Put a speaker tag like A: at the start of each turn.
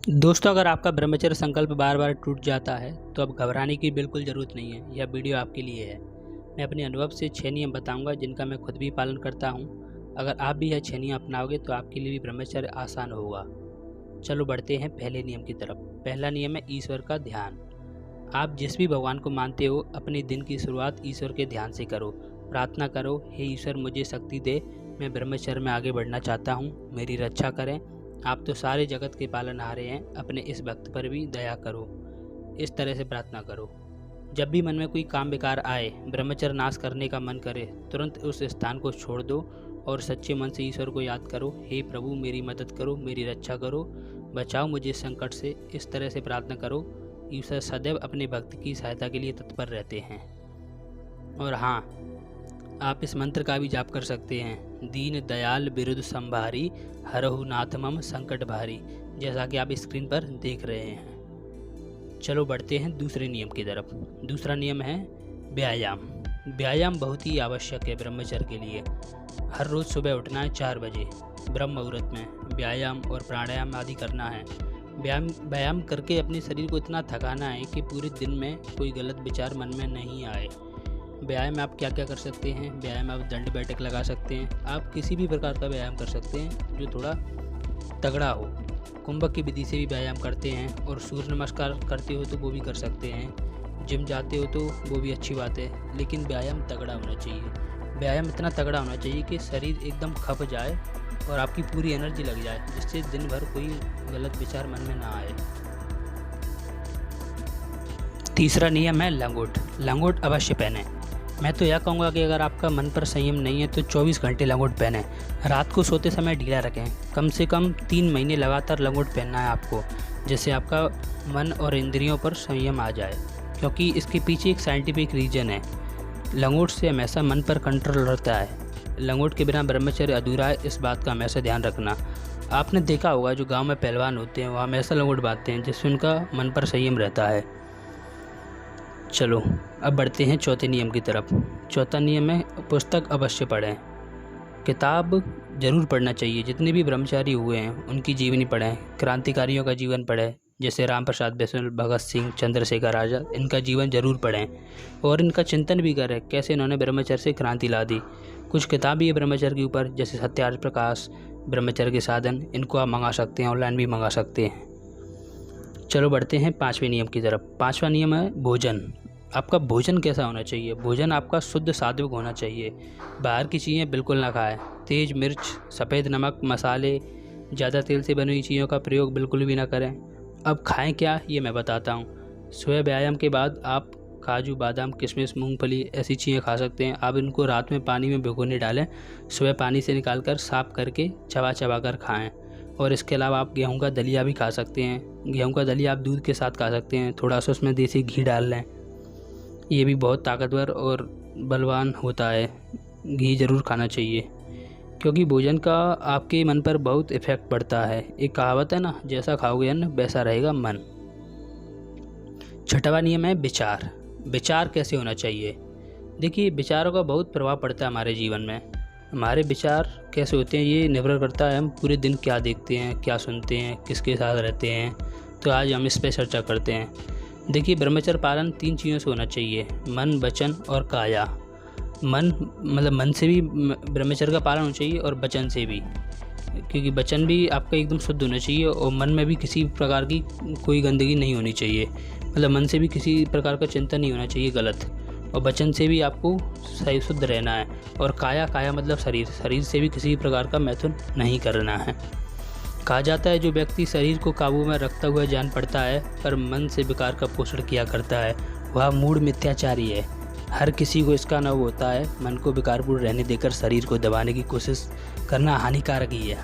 A: दोस्तों, अगर आपका ब्रह्मचर्य संकल्प बार बार टूट जाता है तो अब घबराने की बिल्कुल ज़रूरत नहीं है। यह वीडियो आपके लिए है। मैं अपने अनुभव से 6 नियम बताऊंगा जिनका मैं खुद भी पालन करता हूं। अगर आप भी यह 6 नियम अपनाओगे तो आपके लिए भी ब्रह्मचर्य आसान होगा। चलो बढ़ते हैं पहले नियम की तरफ। पहला नियम है ईश्वर का ध्यान। आप जिस भी भगवान को मानते हो अपने दिन की शुरुआत ईश्वर के ध्यान से करो। प्रार्थना करो, हे ईश्वर मुझे शक्ति दे, मैं ब्रह्मचर्य में आगे बढ़ना चाहता हूँ, मेरी रक्षा करें। आप तो सारे जगत के पालनहारे हैं, अपने इस भक्त पर भी दया करो। इस तरह से प्रार्थना करो। जब भी मन में कोई काम बेकार आए, ब्रह्मचर्य नाश करने का मन करे, तुरंत उस स्थान को छोड़ दो और सच्चे मन से ईश्वर को याद करो, हे प्रभु मेरी मदद करो, मेरी रक्षा करो, बचाओ मुझे इस संकट से। इस तरह से प्रार्थना करो। ईश्वर सदैव अपने भक्त की सहायता के लिए तत्पर रहते हैं। और हाँ, आप इस मंत्र का भी जाप कर सकते हैं, दीन दयाल बिरुद संभारी, हरहु नाथ मम संकट भारी, जैसा कि आप स्क्रीन पर देख रहे हैं। चलो बढ़ते हैं दूसरे नियम की तरफ। दूसरा नियम है व्यायाम। व्यायाम बहुत ही आवश्यक है ब्रह्मचर्य के लिए। हर रोज़ सुबह उठना है 4 बजे, ब्रह्म मुहूर्त में व्यायाम और प्राणायाम आदि करना है। व्यायाम करके अपने शरीर को इतना थकाना है कि पूरे दिन में कोई गलत विचार मन में नहीं आए। व्यायाम में आप क्या क्या कर सकते हैं? व्यायाम में आप दंड बैठक लगा सकते हैं। आप किसी भी प्रकार का व्यायाम कर सकते हैं जो थोड़ा तगड़ा हो। कुंभक की विधि से भी व्यायाम करते हैं, और सूर्य नमस्कार करते हो तो वो भी कर सकते हैं। जिम जाते हो तो वो भी अच्छी बात है, लेकिन व्यायाम तगड़ा होना चाहिए। व्यायाम इतना तगड़ा होना चाहिए कि शरीर एकदम खप जाए और आपकी पूरी एनर्जी लग जाए, जिससे दिन भर कोई गलत विचार मन में ना आए। तीसरा नियम है लंगोट। लंगोट अवश्य पहने। मैं तो यह कहूँगा कि अगर आपका मन पर संयम नहीं है तो 24 घंटे लंगोट पहने। रात को सोते समय ढीला रखें। कम से कम 3 महीने लगातार लंगोट पहनना है आपको, जिससे आपका मन और इंद्रियों पर संयम आ जाए, क्योंकि इसके पीछे एक साइंटिफिक रीज़न है। लंगोट से हमेशा मन पर कंट्रोल रहता है। लंगोट के बिना ब्रह्मचर्य अधूरा है, इस बात का हमेशा ध्यान रखना। आपने देखा होगा जो गाँव में पहलवान होते हैं वो हमेशा लंगोट बांधते हैं, जिससे उनका मन पर संयम रहता है। चलो अब बढ़ते हैं चौथे नियम की तरफ। चौथा नियम है पुस्तक अवश्य पढ़ें। किताब जरूर पढ़ना चाहिए। जितने भी ब्रह्मचारी हुए हैं उनकी जीवनी पढ़ें। क्रांतिकारियों का जीवन पढ़ें, जैसे राम प्रसाद बिस्मिल, भगत सिंह, चंद्रशेखर आज़ाद। इनका जीवन जरूर पढ़ें और इनका चिंतन भी करें, कैसे इन्होंने ब्रह्मचर्य से क्रांति ला दी। कुछ किताब भी है ब्रह्मचर्य के ऊपर, जैसे सत्यार्थ प्रकाश, ब्रह्मचर्य के साधन। इनको आप मंगा सकते हैं, ऑनलाइन भी मंगा सकते हैं। चलो बढ़ते हैं 5वें नियम की तरफ। 5वां नियम है भोजन। आपका भोजन कैसा होना चाहिए? भोजन आपका शुद्ध सात्विक होना चाहिए। बाहर की चीज़ें बिल्कुल ना खाएं। तेज़ मिर्च, सफ़ेद नमक, मसाले, ज़्यादा तेल से बनी हुई चीज़ों का प्रयोग बिल्कुल भी ना करें। अब खाएं क्या, ये मैं बताता हूँ। सुबह व्यायाम के बाद आप काजू, बादाम, किशमिश, मूंगफली ऐसी चीज़ें खा सकते हैं। आप इनको रात में पानी में भिगोने डालें, सुबह पानी से निकाल कर साफ़ करके चबा चबा कर खाएँ। और इसके अलावा आप गेहूं का दलिया भी खा सकते हैं। गेहूं का दलिया आप दूध के साथ खा सकते हैं। थोड़ा सा उसमें देसी घी डाल लें, ये भी बहुत ताकतवर और बलवान होता है। घी ज़रूर खाना चाहिए, क्योंकि भोजन का आपके मन पर बहुत इफ़ेक्ट पड़ता है। एक कहावत है ना, जैसा खाओगे अन्न वैसा रहेगा मन। 6वां नियम है विचार। विचार कैसे होना चाहिए? देखिए, विचारों का बहुत प्रभाव पड़ता है हमारे जीवन में। हमारे विचार कैसे होते हैं ये निर्भर करता है हम पूरे दिन क्या देखते हैं, क्या सुनते हैं, किसके साथ रहते हैं। तो आज हम इस पर चर्चा करते हैं। देखिए, ब्रह्मचर्य पालन 3 चीज़ों से होना चाहिए, मन, वचन और काया। मन से भी ब्रह्मचर्य का पालन होना चाहिए और वचन से भी, क्योंकि वचन भी आपका एकदम शुद्ध होना चाहिए और मन में भी किसी प्रकार की कोई गंदगी नहीं होनी चाहिए। मन से भी किसी प्रकार का चिंतन नहीं होना चाहिए गलत, और वचन से भी आपको सही शुद्ध रहना है। और काया मतलब शरीर से भी किसी प्रकार का मैथुन नहीं करना है। कहा जाता है जो व्यक्ति शरीर को काबू में रखता हुआ जान पड़ता है पर मन से विकार का पोषण किया करता है, वह मूढ़ मिथ्याचारी है। हर किसी को इसका अनुभव होता है। मन को विकारपूर्ण रहने देकर शरीर को दबाने की कोशिश करना हानिकारक ही है।